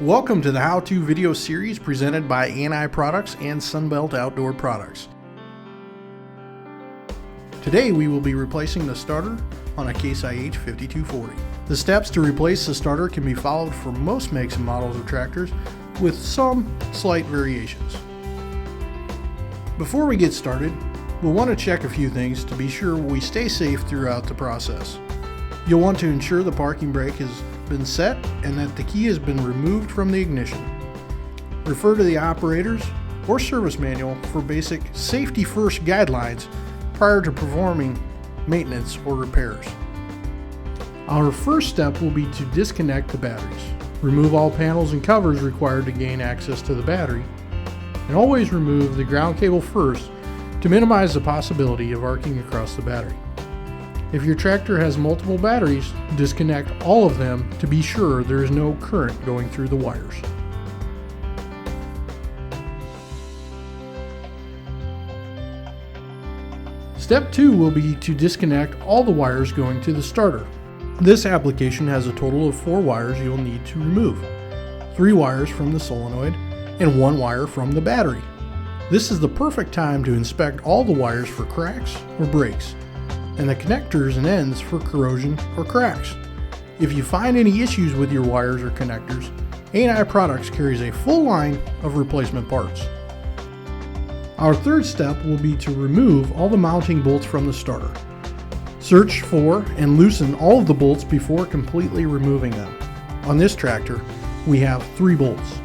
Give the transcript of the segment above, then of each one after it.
Welcome to the how-to video series presented by ANI Products and Sunbelt Outdoor Products. Today we will be replacing the starter on a Case IH 5240. The steps to replace the starter can be followed for most makes and models of tractors, with some slight variations. Before we get started, we'll want to check a few things to be sure we stay safe throughout the process. You'll want to ensure the parking brake has been set and that the key has been removed from the ignition. Refer to the operator's or service manual for basic safety first guidelines prior to performing maintenance or repairs. Our first step will be to disconnect the batteries. Remove all panels and covers required to gain access to the battery, and always remove the ground cable first to minimize the possibility of arcing across the battery. If your tractor has multiple batteries, disconnect all of them to be sure there is no current going through the wires. Step 2 will be to disconnect all the wires going to the starter. This application has a total of 4 wires you'll need to remove. 3 wires from the solenoid and 1 wire from the battery. This is the perfect time to inspect all the wires for cracks or breaks, and the connectors and ends for corrosion or cracks. If you find any issues with your wires or connectors, ANI Products carries a full line of replacement parts. Our third step will be to remove all the mounting bolts from the starter. Search for and loosen all of the bolts before completely removing them. On this tractor, we have 3 bolts.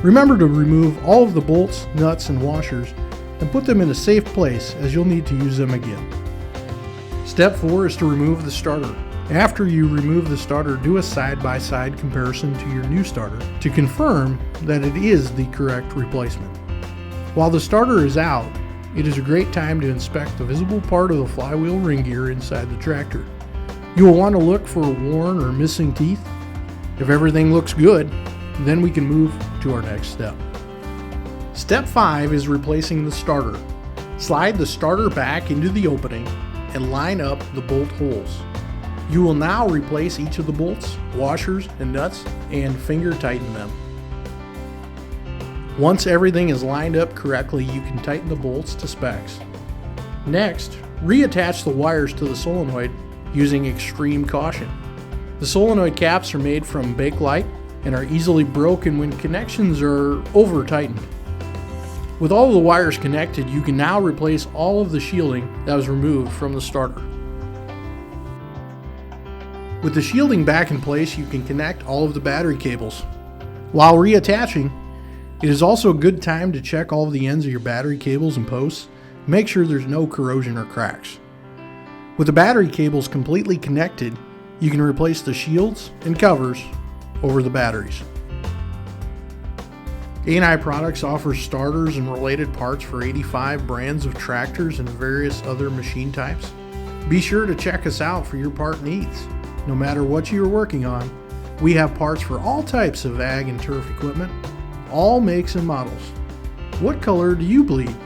Remember to remove all of the bolts, nuts, and washers and put them in a safe place, as you'll need to use them again. Step 4 is to remove the starter. After you remove the starter, do a side-by-side comparison to your new starter to confirm that it is the correct replacement. While the starter is out, it is a great time to inspect the visible part of the flywheel ring gear inside the tractor. You will want to look for worn or missing teeth. If everything looks good, then we can move to our next step. Step 5 is replacing the starter. Slide the starter back into the opening and line up the bolt holes. You will now replace each of the bolts, washers, and nuts and finger tighten them. Once everything is lined up correctly, you can tighten the bolts to specs. Next, reattach the wires to the solenoid using extreme caution. The solenoid caps are made from Bakelite and are easily broken when connections are over tightened. With all the wires connected, you can now replace all of the shielding that was removed from the starter. With the shielding back in place, you can connect all of the battery cables. While reattaching, it is also a good time to check all of the ends of your battery cables and posts. Make sure there's no corrosion or cracks. With the battery cables completely connected, you can replace the shields and covers over the batteries. ANI Products offers starters and related parts for 85 brands of tractors and various other machine types. Be sure to check us out for your part needs. No matter what you are working on, we have parts for all types of ag and turf equipment, all makes and models. What color do you bleed?